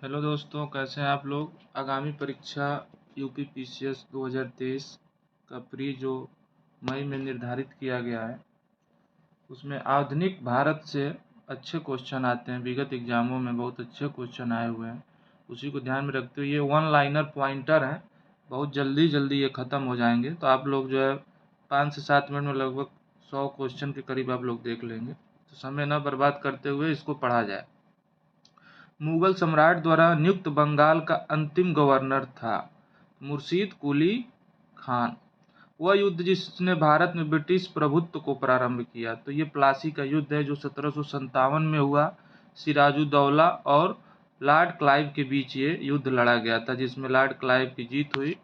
Hello दोस्तों, कैसे हैं आप लोग। आगामी परीक्षा यूपी पीसीएस 2023 का प्री जो मई में निर्धारित किया गया है, उसमें आधुनिक भारत से अच्छे क्वेश्चन आते हैं। विगत एग्जामों में बहुत अच्छे क्वेश्चन आए हुए हैं। उसी को ध्यान में रखते हुए ये वन लाइनर पॉइंटर हैं, बहुत जल्दी जल्दी ये ख़त्म हो जाएंगे। तो आप लोग जो है 5 से 7 मिनट में लगभग 100 क्वेश्चन के करीब आप लोग देख लेंगे। तो समय न बर्बाद करते हुए इसको पढ़ा जाए। मुगल सम्राट द्वारा नियुक्त बंगाल का अंतिम गवर्नर था मुर्शीद कुली खान। वह युद्ध जिसने भारत में ब्रिटिश प्रभुत्व को प्रारंभ किया। तो ये प्लासी का युद्ध है जो 1757 में हुआ। सिराजुद्दौला और लॉर्ड क्लाइव के बीच ये युद्ध लड़ा गया था, जिसमें लॉर्ड क्लाइव की जीत हुई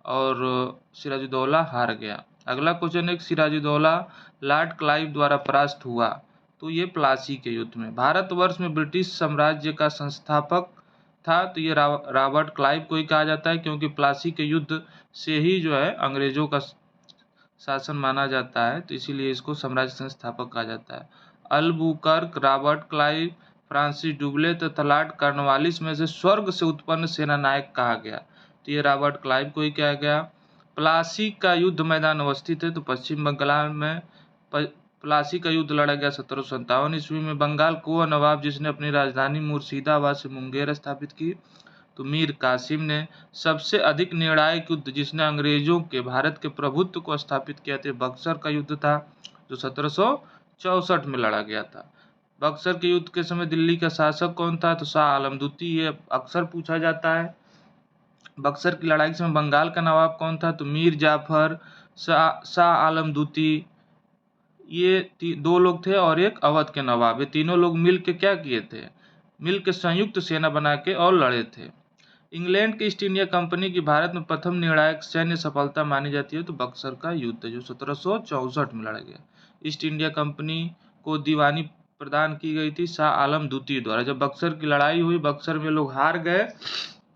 और सिराजुद्दौला हार गया। अगला क्वेश्चन है, सिराजुद्दौला लॉर्ड क्लाइव द्वारा परास्त हुआ। तो ये प्लासी के युद्ध में। भारतवर्ष में ब्रिटिश साम्राज्य का संस्थापक था, तो ये रॉबर्ट क्लाइव को ही कहा जाता है, क्योंकि प्लासी के युद्ध से ही जो है अंग्रेजों का शासन माना जाता है, तो इसीलिए इसको साम्राज्य संस्थापक कहा जाता है। अल्बुकर्क, रॉबर्ट क्लाइव, फ्रांसिस डुबले तथा लॉर्ड कॉर्नवालिस में से स्वर्ग से उत्पन्न सेनानायक कहा गया। तो ये रॉबर्ट क्लाइव को ही कहा गया। प्लासी का युद्ध मैदान अवस्थित है, तो पश्चिम बंगाल में प्लासी का युद्ध लड़ा गया 1757 ईस्वी में। बंगाल को वह नवाब जिसने अपनी राजधानी मुर्शिदाबाद से मुंगेर स्थापित की। तो मीर कासिम ने। सबसे अधिक निर्णायक युद्ध जिसने अंग्रेजों के भारत के प्रभुत्व को स्थापित किया था, बक्सर का युद्ध था, जो 1764 में लड़ा गया था। बक्सर के युद्ध के समय दिल्ली का शासक कौन था, तो शाह आलम द्वितीय। ये अक्सर पूछा जाता है। बक्सर की लड़ाई के समय बंगाल का नवाब कौन था, तो मीर जाफर, शाह आलम द्वितीय, ये दो लोग थे, और एक अवध के नवाब। ये तीनों लोग मिल के क्या किए थे, मिल के संयुक्त सेना बना के और लड़े थे। इंग्लैंड की ईस्ट इंडिया कंपनी की भारत में प्रथम निर्णायक सैन्य सफलता मानी जाती है, तो बक्सर का युद्ध जो 1764 में लड़ा गया। ईस्ट इंडिया कंपनी को दीवानी प्रदान की गई थी शाह आलम द्वितीय द्वारा। जब बक्सर की लड़ाई हुई, बक्सर में लोग हार गए,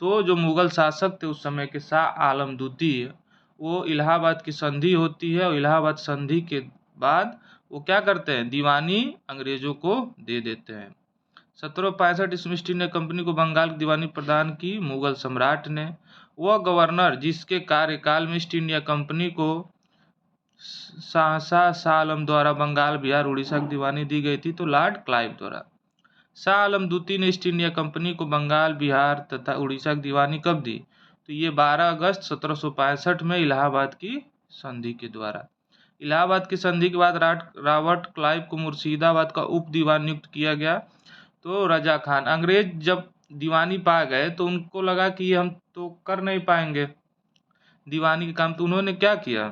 तो जो मुगल शासक थे उस समय के शाह आलम द्वितीय, वो इलाहाबाद की संधि होती है, और इलाहाबाद संधि के बाद वो क्या करते हैं, दीवानी अंग्रेजों को दे देते हैं। 1765 ईस्वी ईस्ट इंडिया कंपनी को बंगाल की दीवानी प्रदान की मुगल सम्राट ने। वह गवर्नर जिसके कार्यकाल में ईस्ट इंडिया कंपनी को शाह आलम द्वारा बंगाल, बिहार, उड़ीसा की दीवानी दी गई थी, तो लॉर्ड क्लाइव द्वारा। शाह आलम द्वितीय ने ईस्ट इंडिया कंपनी को बंगाल, बिहार तथा उड़ीसा की दीवानी कब दी, तो ये 12 अगस्त 1765 में इलाहाबाद की संधि के द्वारा। इलाहाबाद की संधि के बाद रॉबर्ट क्लाइव को मुर्शिदाबाद का उप दीवान नियुक्त किया गया। तो रजा खान, अंग्रेज जब दीवानी पा गए तो उनको लगा कि हम तो कर नहीं पाएंगे दीवानी के काम, तो उन्होंने क्या किया,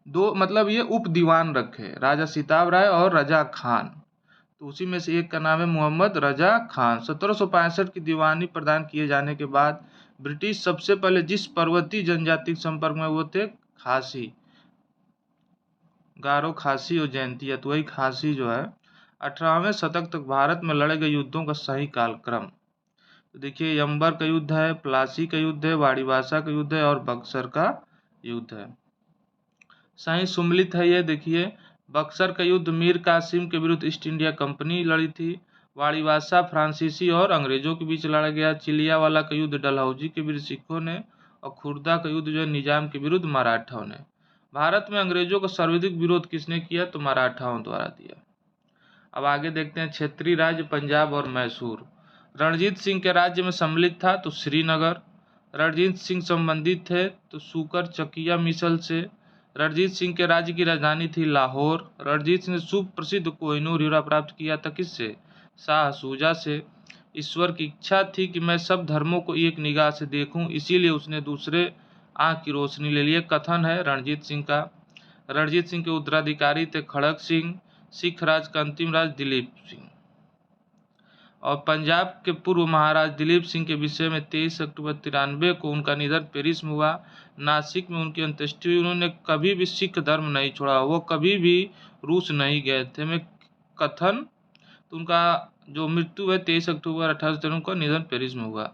दो मतलब ये उप दीवान रखे, राजा सिताब राय और रजा खान। तो उसी में से एक का नाम है मोहम्मद रजा खान। 1765 की दीवानी प्रदान किए जाने के बाद ब्रिटिश सबसे पहले जिस पर्वतीय जनजाति के संपर्क में वो थे खासी, गारो, खासी और जयंतिया। तो वही खासी जो है 18वें शतक तक भारत में लड़े गए युद्धों का सही कालक्रम। तो देखिए, यम्बर का युद्ध है, प्लासी का युद्ध है, वाड़ीवासा का युद्ध है, और बक्सर का युद्ध है। सही सुमलित है ये। देखिए, बक्सर का युद्ध मीर कासिम के विरुद्ध ईस्ट इंडिया कंपनी लड़ी थी। वाड़ीवासा फ्रांसीसी और अंग्रेजों के बीच लड़ा गया। चिलियावाला का युद्ध डलहौजी के विरुद्ध सिखों ने, और खुर्दा का युद्ध जो है निजाम के विरुद्ध मराठाओं ने। भारत में अंग्रेजों का सर्वाधिक विरोध किसने किया, तो मराठाओं द्वारा दिया। अब आगे देखते हैं, क्षेत्रीय राज्य पंजाब और मैसूर। रणजीत सिंह के राज्य में सम्मिलित था, तो श्रीनगर। रणजीत सिंह संबंधित थे तो सुकर चकिया मिसल से। रणजीत सिंह के राज्य की राजधानी थी लाहौर। रणजीत सिंह ने सुप्रसिद्ध कोहिनूर हीरा प्राप्त किया था, किससे, शाह सूजा से। ईश्वर की इच्छा थी कि मैं सब धर्मों को एक निगाह से देखूं, इसीलिए उसने दूसरे आंख की रोशनी ले ली। कथन है रणजीत सिंह का। रणजीत सिंह के उत्तराधिकारी थे खड़ग सिंह। सिख राज का अंतिम राज दिलीप सिंह। और पंजाब के पूर्व महाराज दिलीप सिंह के विषय में 23 अक्टूबर 93 को उनका निधन पेरिस में हुआ। नासिक में उनकी अंत्येष्टि हुई। उन्होंने कभी भी सिख धर्म नहीं छोड़ा, वो कभी भी रूस नहीं गए थे। में कथन, तो उनका जो मृत्यु है 23 अक्टूबर 1893 को, निधन पेरिस में हुआ।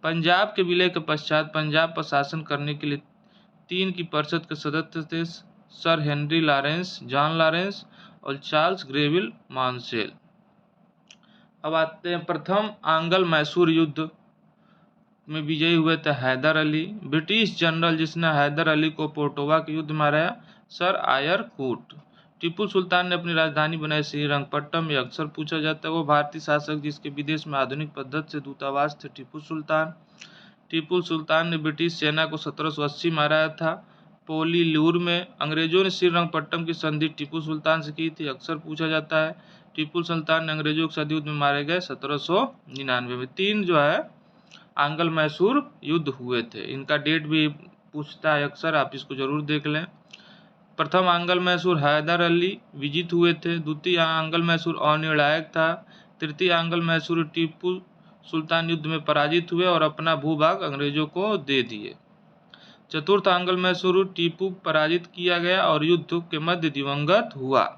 पंजाब के विलय के पश्चात पंजाब पर शासन करने के लिए 3 की परिषद के सदस्य थे, sir Henry Lawrence, John Lawrence और चार्ल्स ग्रेविल माउंसेल। अब आते हैं प्रथम आंग्ल मैसूर युद्ध में विजयी हुए थे हैदर अली। ब्रिटिश जनरल जिसने हैदर अली को पोर्टोवा के युद्ध में हराया, सर आयर कूट। टीपू सुल्तान ने अपनी राजधानी बनाई श्रीरंगपट्टनम। ये अक्सर पूछा जाता है। वो भारतीय शासक जिसके विदेश में आधुनिक पद्धति से दूतावास थे, टीपू सुल्तान। टीपू सुल्तान ने ब्रिटिश सेना को 1780 में हराया था पोलीलूर में। अंग्रेजों ने श्रीरंगपट्टनम की संधि टीपू सुल्तान से की थी, अक्सर पूछा जाता है। टीपू सुल्तान ने अंग्रेजों के साथ युद्ध में मारे गए 1799 में। 3 जो है आंग्ल मैसूर युद्ध हुए थे, इनका डेट भी पूछता है अक्सर, आप इसको जरूर देख लें। प्रथम आंग्ल मैसूर हैदर अली विजित हुए थे। द्वितीय आंग्ल मैसूर अनिर्णायक था। तृतीय आंग्ल मैसूर टीपू सुल्तान युद्ध में पराजित हुए और अपना भूभाग अंग्रेजों को दे दिए। चतुर्थ आंग्ल मैसूर टीपू पराजित किया गया और युद्ध के मध्य दिवंगत हुआ।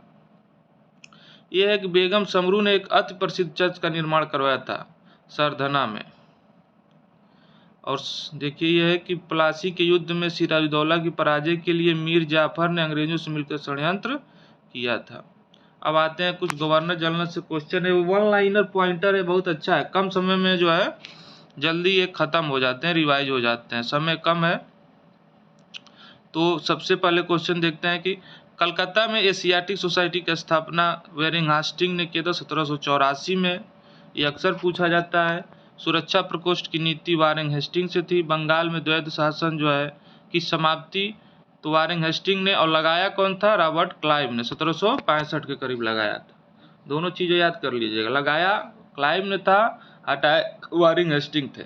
यह है कि बेगम समरू ने एक अति प्रसिद्ध चर्च का निर्माण करवाया था सरधना में। और देखिए यह है कि प्लासी के युद्ध में सिराजुद्दौला की पराजय के लिए मीर जाफर ने अंग्रेजों से मिलकर षड्यंत्र किया था। अब आते हैं कुछ गवर्नर जनरल से क्वेश्चन है, वन लाइनर पॉइंटर है, बहुत अच्छा है, कम समय में जो है जल्दी ये खत्म हो जाते हैं, रिवाइज हो जाते हैं, समय कम है। तो सबसे पहले क्वेश्चन देखते हैं कि कलकत्ता में एशियाटिक सोसाइटी की स्थापना वेरिंग हास्टिंग ने किया था 1784 में, ये अक्सर पूछा जाता है। सुरक्षा प्रकोष्ठ की नीति वारेंग हेस्टिंग से थी। बंगाल में द्वैध शासन जो है की समाप्ति तो वारेंग हेस्टिंग ने, और लगाया कौन था, रॉबर्ट क्लाइव ने 1765 के करीब लगाया था। दोनों चीज़ें याद कर लीजिएगा, लगाया क्लाइव ने था, हटाए वारेंग हेस्टिंग थे।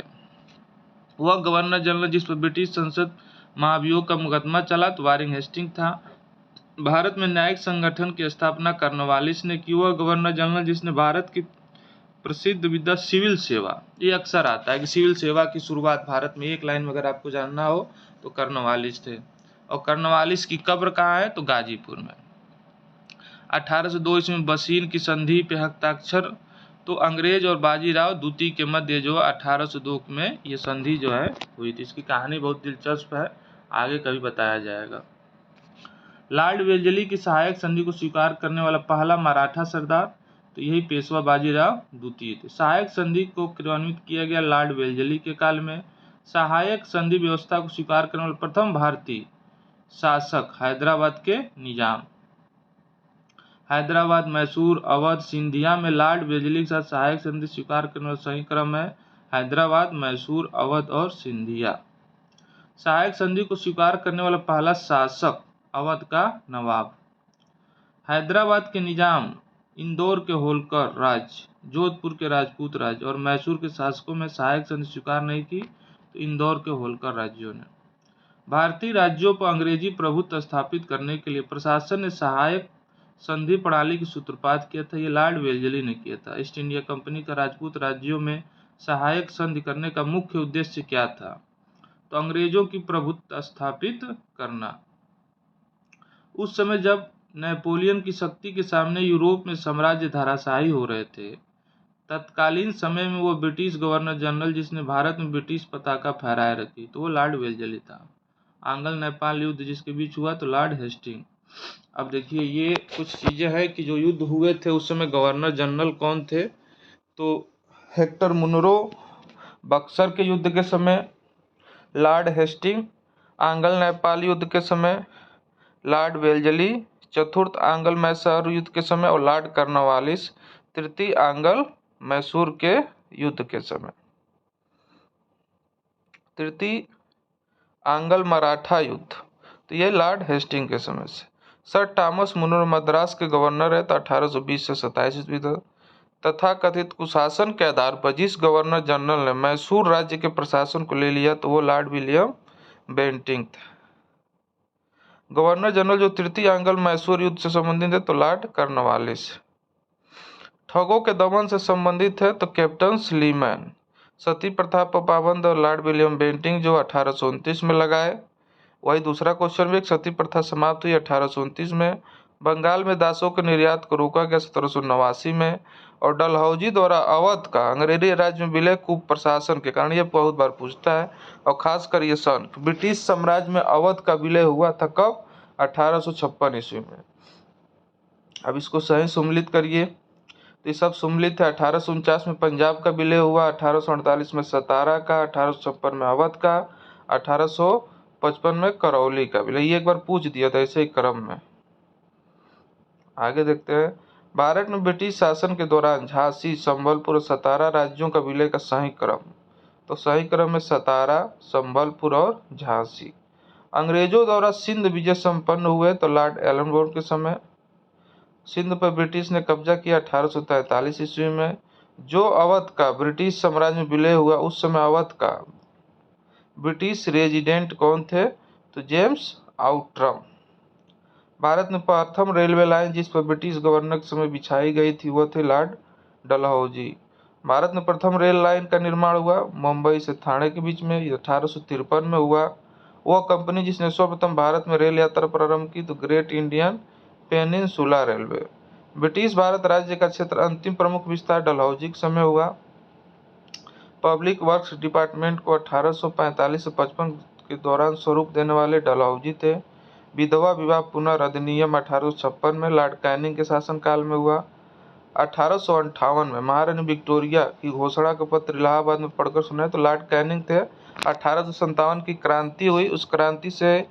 वह गवर्नर जनरल जिस पर ब्रिटिश संसद महाभियोग का मुकदमा चला तो वारेंग हेस्टिंग था। भारत में न्यायिक संगठन की स्थापना कॉर्नवालिस ने की। वह गवर्नर जनरल जिसने भारत की प्रसिद्ध विधा सिविल सेवा, ये अक्सर आता है कि सिविल सेवा की शुरुआत भारत में, एक लाइन में अगर आपको जानना हो तो कॉर्नवालिस थे। और कॉर्नवालिस की कब्र कहाँ है, तो गाजीपुर में। 1802 ईस्वी बसीन की संधि पे हस्ताक्षर तो अंग्रेज और बाजीराव द्वितीय के मध्य जो 1802 में ये संधि जो है हुई थी। इसकी कहानी बहुत दिलचस्प है, आगे कभी बताया जाएगा। लॉर्ड वेल्जली की सहायक संधि को स्वीकार करने वाला पहला मराठा सरदार तो यही पेशवा बाजीराव द्वितीय थे। सहायक संधि को क्रियान्वित किया गया लॉर्ड वेल्जली के काल में। सहायक संधि व्यवस्था को स्वीकार करने वाले प्रथम भारतीय शासक हैदराबाद के निजाम। हैदराबाद, मैसूर, अवध, सिंधिया में लॉर्ड वेल्जली के साथ सहायक संधि स्वीकार करने वाला सही क्रम है हैदराबाद, मैसूर, अवध और सिंधिया। सहायक संधि को स्वीकार करने वाला पहला शासक अवध का नवाब। हैदराबाद के निजाम, इंदौर के होलकर राज, जोधपुर के राजपूत राज और मैसूर के शासकों में सहायक संधि स्वीकार नहीं की तो इंदौर के होलकर राज्यों ने। भारतीय राज्यों पर अंग्रेजी प्रभुत्व स्थापित करने के लिए प्रशासन ने सहायक संधि प्रणाली की सूत्रपात किया था, ये लॉर्ड वेल्जली ने किया था। ईस्ट इंडिया कंपनी का राजपूत राज्यों में सहायक संधि करने का मुख्य उद्देश्य क्या था, तो अंग्रेजों की प्रभुत्व स्थापित करना। उस समय जब नेपोलियन की शक्ति के सामने यूरोप में साम्राज्य धराशायी हो रहे थे, तत्कालीन समय में वो ब्रिटिश गवर्नर जनरल जिसने भारत में ब्रिटिश पताका फहराए रखी तो वो लॉर्ड वेल्जली था। आंग्ल नेपाल युद्ध जिसके बीच हुआ तो लॉर्ड हेस्टिंग। अब देखिए ये कुछ चीज़ें हैं कि जो युद्ध हुए थे उस समय गवर्नर जनरल कौन थे, तो हेक्टर मुनरो बक्सर के युद्ध के समय लॉर्ड हेस्टिंग, आंग्ल नेपाल युद्ध के समय लॉर्ड वेल्जली, चतुर्थ आंग्ल मैसूर युद्ध के समय और लॉर्ड कॉर्नवालिस, तृतीय आंग्ल मैसूर के युद्ध के समय, तृतीय आंग्ल मराठा युद्ध तो ये लॉर्ड हेस्टिंग के समय से। सर थॉमस मुनरो मद्रास के गवर्नर है तो 1820 से 27 ईस्वी तक। तथा कथित कुशासन के आधार पर जिस गवर्नर जनरल ने मैसूर राज्य के प्रशासन को ले लिया तो वो लॉर्ड विलियम बेंटिंग थे। गवर्नर जनरल जो तृतीय आंग्ल मैसूर युद्ध से संबंधित है तो लॉर्ड कॉर्नवालिस। ठगों के दमन से संबंधित है तो कैप्टन स्लीमैन। सती प्रथा पर पाबंद और लॉर्ड विलियम बेंटिंग जो 1829 में लगाए। वही दूसरा क्वेश्चन भी, सती प्रथा समाप्त हुई 1829 में। बंगाल में दासों के निर्यात को रोका गया 1789 में। और डलहौजी द्वारा अवध का अंग्रेजी राज्य में विलय कुप प्रशासन के कारण, यह बहुत बार पूछता है, और खासकर ये सन ब्रिटिश साम्राज्य में अवध का विलय हुआ था कब, 1856 ईस्वी में। अब इसको सही सम्मिलित करिए। तो ये सब सम्मिलित है। 1849 में पंजाब का विलय हुआ, 1848 में सतारा का, 1856 में अवध का, 1855 में करौली का विलय। ये एक बार पूछ दिया था ऐसे ही क्रम में। आगे देखते हैं। भारत में ब्रिटिश शासन के दौरान झांसी, संबलपुर और सतारा राज्यों का विलय का सही क्रम, तो सही क्रम में सतारा, संबलपुर और झांसी। अंग्रेजों द्वारा सिंध विजय संपन्न हुए तो लॉर्ड एलनबोर्न के समय। सिंध पर ब्रिटिश ने कब्जा किया 1843 ईस्वी में। जो अवध का ब्रिटिश साम्राज्य में विलय हुआ उस समय अवध का ब्रिटिश रेजिडेंट कौन थे, तो जेम्स आउट्रम। भारत में प्रथम रेलवे लाइन जिस पर ब्रिटिश गवर्नर के समय बिछाई गई थी वो थे लॉर्ड डलहौजी। भारत में प्रथम रेल लाइन का निर्माण हुआ मुंबई से थाने के बीच में, 1853 में हुआ। वह कंपनी जिसने सर्वप्रथम भारत में रेल यात्रा प्रारंभ की तो great Indian peninsula railway. British Bharat राज्य का क्षेत्र अंतिम प्रमुख विस्तार डलहौजी के समय हुआ। पब्लिक वर्क्स डिपार्टमेंट को 1845 से 55 के दौरान स्वरूप देने वाले डलहौजी थे। विधवा विवाह पुनर्अधिनियम 1856 में लॉर्ड कैनिंग के शासनकाल में हुआ। 1858 में महारानी विक्टोरिया की घोषणा का पत्र इलाहाबाद में पढ़कर सुनाए तो लॉर्ड कैनिंग थे। 1857 की क्रांति हुई, उस क्रांति से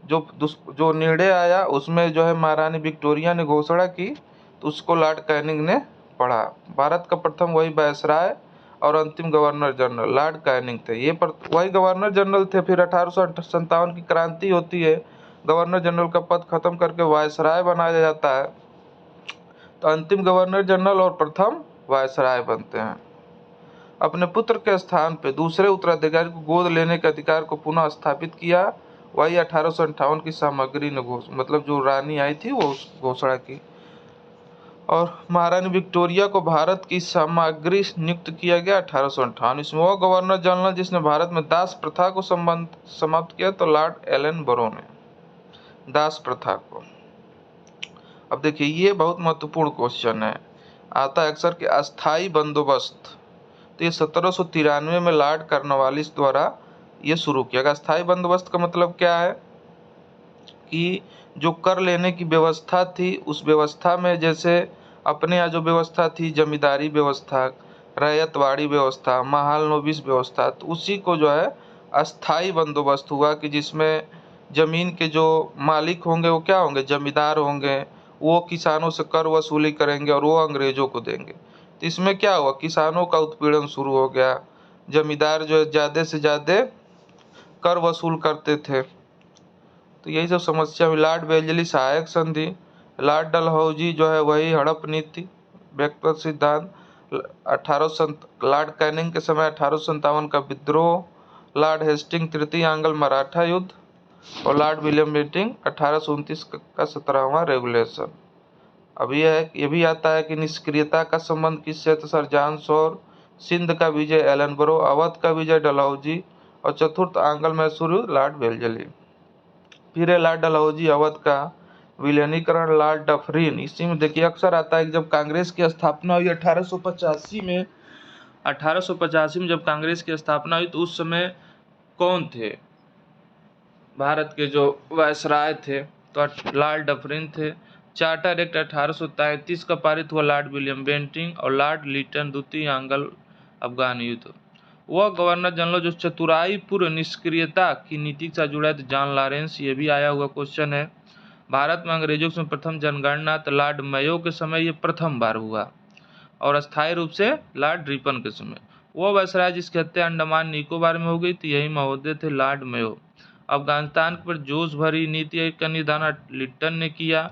जो निर्णय आया उसमें जो है महारानी विक्टोरिया ने घोषणा की तो उसको लॉर्ड कैनिंग ने पढ़ा। भारत का प्रथम वही वायसराय और अंतिम गवर्नर जनरल लॉर्ड कैनिंग थे। ये वही गवर्नर जनरल थे। फिर 1857 की क्रांति होती है, गवर्नर जनरल का पद खत्म करके वायसराय बनाया जाता है, तो अंतिम गवर्नर जनरल और प्रथम वायसराय बनते हैं। अपने पुत्र के स्थान पर दूसरे उत्तराधिकारी को गोद लेने के अधिकार को पुनः स्थापित किया, वही 1858 की सामग्री ने मतलब जो रानी आई थी वो घोषणा की। और महारानी विक्टोरिया को भारत की सामग्री नियुक्त किया गया 1858 इसमें। वह गवर्नर जनरल जिसने भारत में दास प्रथा को समाप्त किया तो लॉर्ड एलन बरो ने दास प्रथा को। अब देखिए ये बहुत महत्वपूर्ण क्वेश्चन है, आता है अक्सर कि अस्थाई बंदोबस्त, तो ये 1793 में लॉर्ड कॉर्नवालिस द्वारा ये शुरू किया गया। अस्थाई बंदोबस्त का मतलब क्या है कि जो कर लेने की व्यवस्था थी उस व्यवस्था में जैसे अपने यहाँ जो व्यवस्था थी जमींदारी व्यवस्था, रैयतवाड़ी व्यवस्था, महाल नोबिस व्यवस्था, तो उसी को जो है अस्थाई बंदोबस्त हुआ कि जिसमें जमीन के जो मालिक होंगे वो क्या होंगे, जमींदार होंगे, वो किसानों से कर वसूली करेंगे और वो अंग्रेजों को देंगे। तो इसमें क्या हुआ, किसानों का उत्पीड़न शुरू हो गया, जमींदार जो है ज़्यादा से ज़्यादा कर वसूल करते थे, तो यही सब समस्या हुई। लॉर्ड वेलेस्ली सहायक संधि, लॉर्ड डलहौजी जो है वही हड़प नीति व्यक्तिगत सिद्धांत, लॉर्ड कैनिंग के समय 1857 का विद्रोह, लॉर्ड हेस्टिंग तृतीय एंग्लो मराठा युद्ध और लॉर्ड विलियम बेंटिंक 1829 का 17वां रेगुलेशन। अब ये भी आता है कि निष्क्रियता का संबंध किससे, तो सर जॉन शॉर, सिंध का विजय एलन बरो, अवध का विजय डलहौजी और चतुर्थ आंग्ल मैसूर लॉर्ड वेलेस्ली। फिर है लॉर्ड डलहौजी अवध का विलीनीकरण, लॉर्ड डफरिन। इसी में देखिए अक्सर आता है कि जब कांग्रेस की स्थापना हुई 1885 में, 1885 में जब कांग्रेस की स्थापना हुई तो उस समय कौन थे भारत के जो वायसराय थे, तो लॉर्ड डफरिन थे। चार्टर एक्ट 1833 का पारित हुआ लॉर्ड विलियम बेंटिंक और लॉर्ड लिटन द्वितीय एंग्लो अफगान युद्ध। वह गवर्नर जनरल जो चतुराई पूर्व निष्क्रियता की नीति के साथ जुड़ा है तो जॉन लॉरेंस, ये भी आया हुआ क्वेश्चन है। भारत में अंग्रेजों के प्रथम जनगणना तो लॉर्ड मेयो के समय ये प्रथम बार हुआ और अस्थायी रूप से लॉर्ड रिपन के समय। वह वायसराय जिसकी हत्या अंडमान निकोबार में हो गई थी, यही महोदय थे लॉर्ड मेयो। अफगानिस्तान पर जोश भरी नीति का निर्धारण लिट्टन ने किया।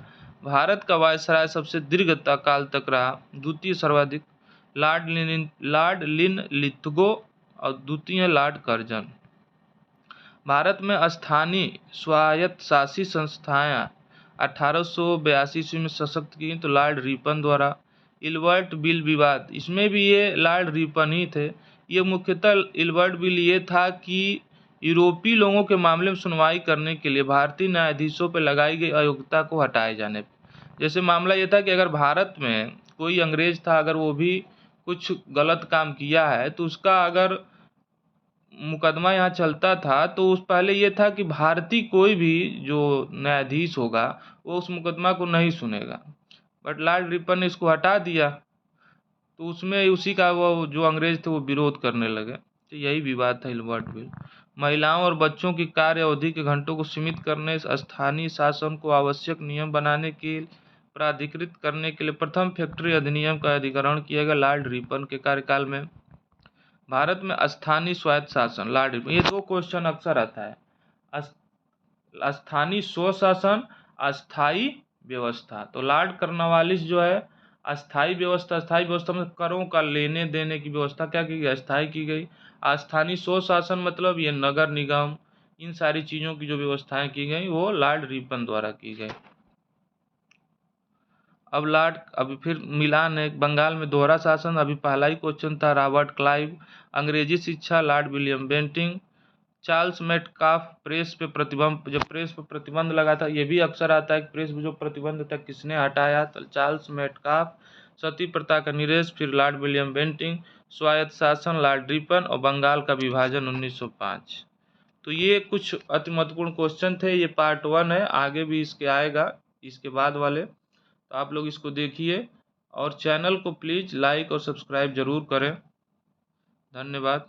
भारत का वायसराय सबसे दीर्घ काल तक रहा, द्वितीय सर्वाधिक लॉर्ड लिनलिथगो और द्वितीय लॉर्ड कर्जन। भारत में स्थानीय स्वायत्तशासी संस्थाएं 1882 ईस्वी में सशक्त की तो लॉर्ड रिपन द्वारा। इल्बर्ट बिल विवाद, इसमें भी ये लॉर्ड रिपन ही थे। ये मुख्यतः इल्बर्ट बिल ये था कि यूरोपीय लोगों के मामले में सुनवाई करने के लिए भारतीय न्यायाधीशों पर लगाई गई अयोग्यता को हटाए जाने पर। जैसे मामला ये था कि अगर भारत में कोई अंग्रेज था, अगर वो भी कुछ गलत काम किया है तो उसका अगर मुकदमा यहाँ चलता था तो उस पहले ये था कि भारतीय कोई भी जो न्यायाधीश होगा वो उस मुकदमा को नहीं सुनेगा, बट लॉर्ड रिपन ने इसको हटा दिया। तो उसमें उसी का वो जो अंग्रेज थे वो विरोध करने लगे। तो यही विवाद था हिल्बर्ट बिल। महिलाओं और बच्चों की कार्य अवधि के घंटों को सीमित करने, स्थानीय शासन को आवश्यक नियम बनाने के प्राधिकृत करने के लिए प्रथम फैक्ट्री अधिनियम का अधिग्रहण किया गया लॉर्ड रिपन के कार्यकाल में। भारत में स्थानीय स्वायत्त शासन, लॉर्ड रिपन। ये दो क्वेश्चन अक्सर आता है, स्थानीय स्वशासन, अस्थाई व्यवस्था। तो लॉर्ड कर्नवालिस जो है अस्थाई व्यवस्था, अस्थाई व्यवस्था में करों का लेने देने की व्यवस्था क्या की गई, अस्थाई की गई। स्थानीय स्वशासन मतलब ये नगर निगम, इन सारी चीज़ों की जो व्यवस्थाएं की गई वो लॉर्ड रिपन द्वारा की गई। अभी फिर मिलान है बंगाल में दोहरा शासन। अभी पहला ही क्वेश्चन था रॉबर्ट क्लाइव। अंग्रेजी शिक्षा Lord William Bentinck. Charles Metcalfe press पे प्रतिबंध, जब प्रेस पे प्रतिबंध लगा था, ये भी अक्सर आता है कि प्रेस पे जो प्रतिबंध था किसने हटाया, तो चार्ल्स मेटकाफ। सती प्रथा का निरेश फिर लॉर्ड विलियम बेंटिंग। स्वायत्त शासन लॉर्ड रिपन और बंगाल का विभाजन 1905। तो ये कुछ अति महत्वपूर्ण क्वेश्चन थे। ये पार्ट 1 है, आगे भी इसके आएगा इसके बाद वाले, तो आप लोग इसको देखिए और चैनल को प्लीज़ लाइक और सब्सक्राइब जरूर करें। धन्यवाद।